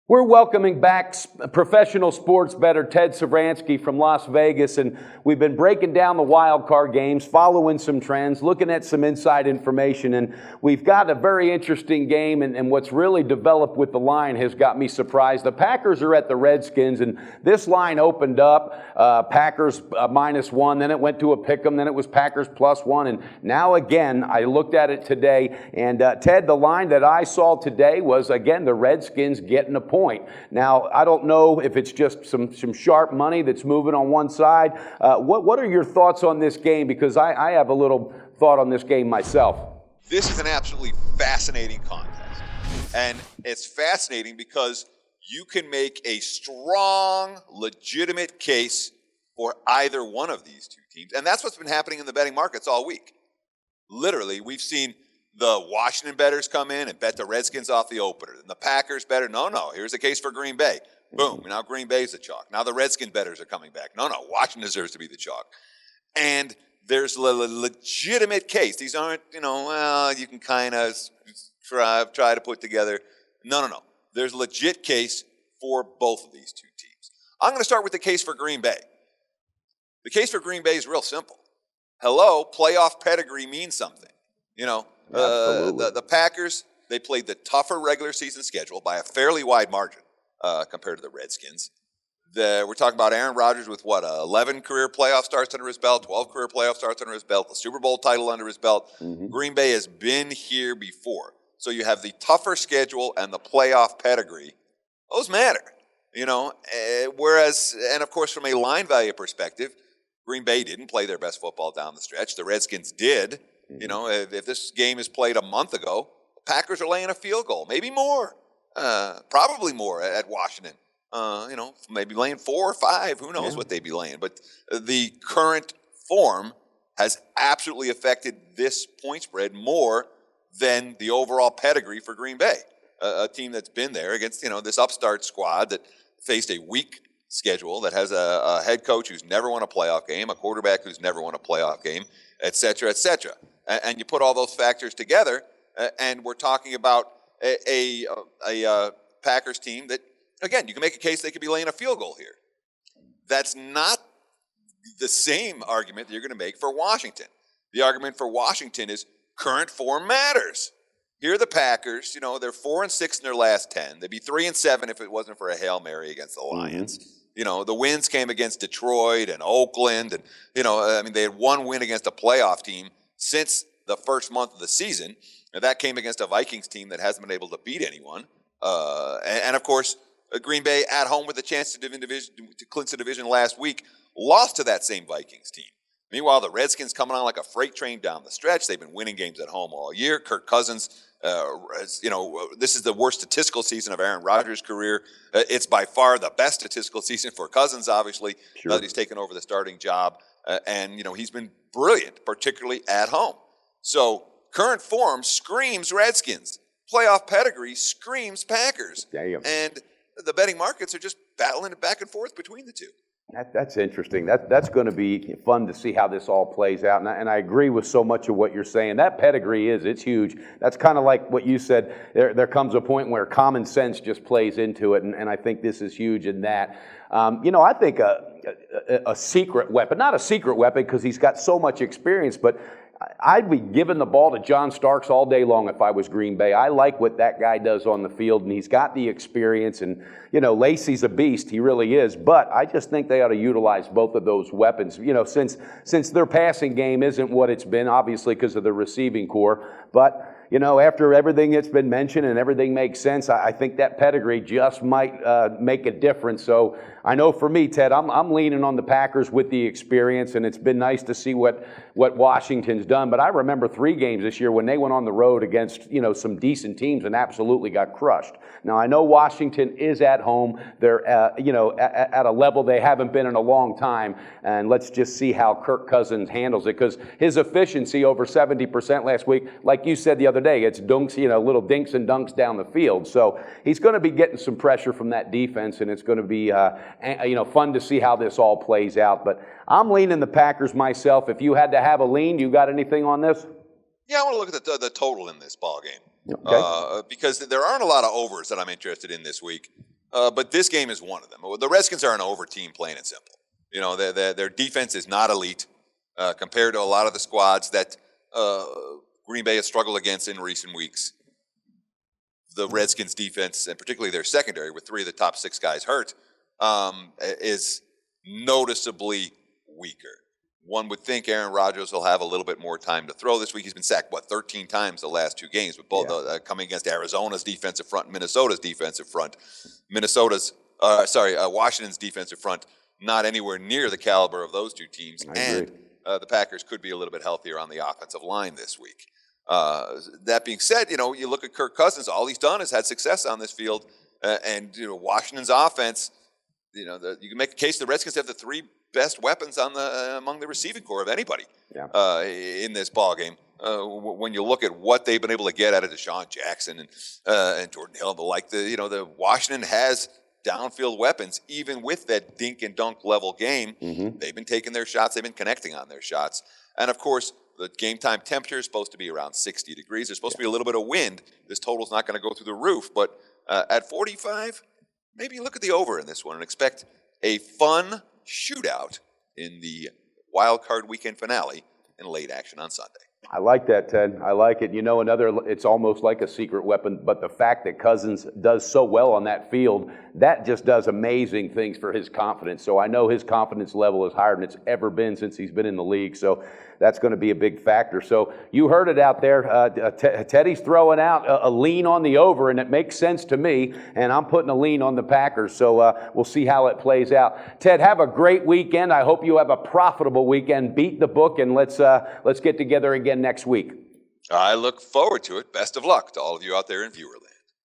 We're welcoming back professional sports bettor Ted Savransky from Las Vegas, and we've been breaking down the wild card games, following some trends, looking at some inside information, and we've got a very interesting game, and what's really developed with the line has got me surprised. The Packers are at the Redskins, and this line opened up, Packers -1, then it went to a pick'em, then it was Packers +1, and now again, I looked at it today, and Ted, the line that I saw today was, again, the Redskins getting a point. Now, I don't know if it's just some sharp money that's moving on one side. What are your thoughts on this game? Because I have a little thought on this game myself. This is an absolutely fascinating contest. And it's fascinating because you can make a strong, legitimate case for either one of these two teams. And that's what's been happening in the betting markets all week. Literally, we've seen the Washington bettors come in and bet the Redskins off the opener. And the Packers better, no, here's a case for Green Bay. Boom, now Green Bay's the chalk. Now the Redskin bettors are coming back. No, Washington deserves to be the chalk. And there's a legitimate case. These aren't, you can kind of try to put together. No. There's a legit case for both of these two teams. I'm going to start with the case for Green Bay. The case for Green Bay is real simple. Hello, playoff pedigree means something. The Packers, they played the tougher regular season schedule by a fairly wide margin compared to the Redskins. We're talking about Aaron Rodgers with 11 career playoff starts under his belt, 12 career playoff starts under his belt, the Super Bowl title under his belt. Mm-hmm. Green Bay has been here before. So you have the tougher schedule and the playoff pedigree. Those matter, whereas, and of course from a line value perspective, Green Bay didn't play their best football down the stretch. The Redskins did. If this game is played a month ago, the Packers are laying a field goal, maybe more, probably more at Washington. Maybe laying 4 or 5. Who knows what they'd be laying? But the current form has absolutely affected this point spread more than the overall pedigree for Green Bay, a team that's been there against this upstart squad that faced a weak schedule, that has a head coach who's never won a playoff game, a quarterback who's never won a playoff game, et cetera, et cetera. And you put all those factors together, and we're talking about a Packers team that, again, you can make a case they could be laying a field goal here. That's not the same argument that you're going to make for Washington. The argument for Washington is current form matters. Here are the Packers, they're 4-6 in their last 10. They'd be 3-7 if it wasn't for a Hail Mary against the Lions. Mm-hmm. The wins came against Detroit and Oakland, and they had one win against a playoff team since the first month of the season, and that came against a Vikings team that hasn't been able to beat anyone. And of course, Green Bay at home with a chance to clinch the division last week, lost to that same Vikings team. Meanwhile, the Redskins coming on like a freight train down the stretch. They've been winning games at home all year. Kirk Cousins, this is the worst statistical season of Aaron Rodgers' career. It's by far the best statistical season for Cousins, obviously, that he's taken over the starting job. And he's been brilliant, particularly at home. So current form screams Redskins. Playoff pedigree screams Packers. Damn. And the betting markets are just battling it back and forth between the two. That's interesting. That's going to be fun to see how this all plays out. And I agree with so much of what you're saying. That pedigree it's huge. That's kind of like what you said. There comes a point where common sense just plays into it. And I think this is huge in that. I think a secret weapon, not a secret weapon because he's got so much experience, but I'd be giving the ball to John Starks all day long if I was Green Bay. I like what that guy does on the field, and he's got the experience. And, Lacey's a beast. He really is. But I just think they ought to utilize both of those weapons, since their passing game isn't what it's been, obviously, because of the receiving core. But, after everything that's been mentioned and everything makes sense, I think that pedigree just might make a difference. So I know for me, Ted, I'm leaning on the Packers with the experience, and it's been nice to see what Washington's done. But I remember 3 games this year when they went on the road against, some decent teams and absolutely got crushed. Now, I know Washington is at home. They're, at a level they haven't been in a long time. And let's just see how Kirk Cousins handles it, because his efficiency over 70% last week, like you said the other day, it's dunks, little dinks and dunks down the field. So he's going to be getting some pressure from that defense, and it's going to be, fun to see how this all plays out. But I'm leaning the Packers myself. If you had to have a lean, you got anything on this? Yeah, I want to look at the total in this ball game. Okay. Because there aren't a lot of overs that I'm interested in this week. But this game is one of them. The Redskins are an over team, plain and simple. You know, their defense is not elite compared to a lot of the squads that Green Bay has struggled against in recent weeks. The Redskins' defense, and particularly their secondary, with 3 of the top 6 guys hurt, is noticeably weaker. One would think Aaron Rodgers will have a little bit more time to throw this week. He's been sacked, 13 times the last 2 games, with both coming against Arizona's defensive front and Minnesota's defensive front. Washington's defensive front, not anywhere near the caliber of those 2 teams. And the Packers could be a little bit healthier on the offensive line this week. That being said, you know, you look at Kirk Cousins, all he's done is had success on this field. And, you know, Washington's offense, you know, you can make a case the Redskins have the 3 best weapons on among the receiving corps of anybody in this ball game. When you look at what they've been able to get out of Deshaun Jackson and Jordan Hill and the like, the Washington has downfield weapons, even with that dink and dunk level game. They've been taking their shots, they've been connecting on their shots, and of course the game time temperature is supposed to be around 60 degrees. There's supposed to be a little bit of wind. This total's not going to go through the roof, but at 45, maybe you look at the over in this one and expect a fun shootout in the wild card weekend finale and late action on Sunday. I like that, Ted. I like it. You know, it's almost like a secret weapon, but the fact that Cousins does so well on that field, that just does amazing things for his confidence. So I know his confidence level is higher than it's ever been since he's been in the league. So that's going to be a big factor. So you heard it out there. Teddy's throwing out a lean on the over, and it makes sense to me. And I'm putting a lean on the Packers. So we'll see how it plays out. Ted, have a great weekend. I hope you have a profitable weekend. Beat the book, and let's get together again next week. I look forward to it. Best of luck to all of you out there in viewer land.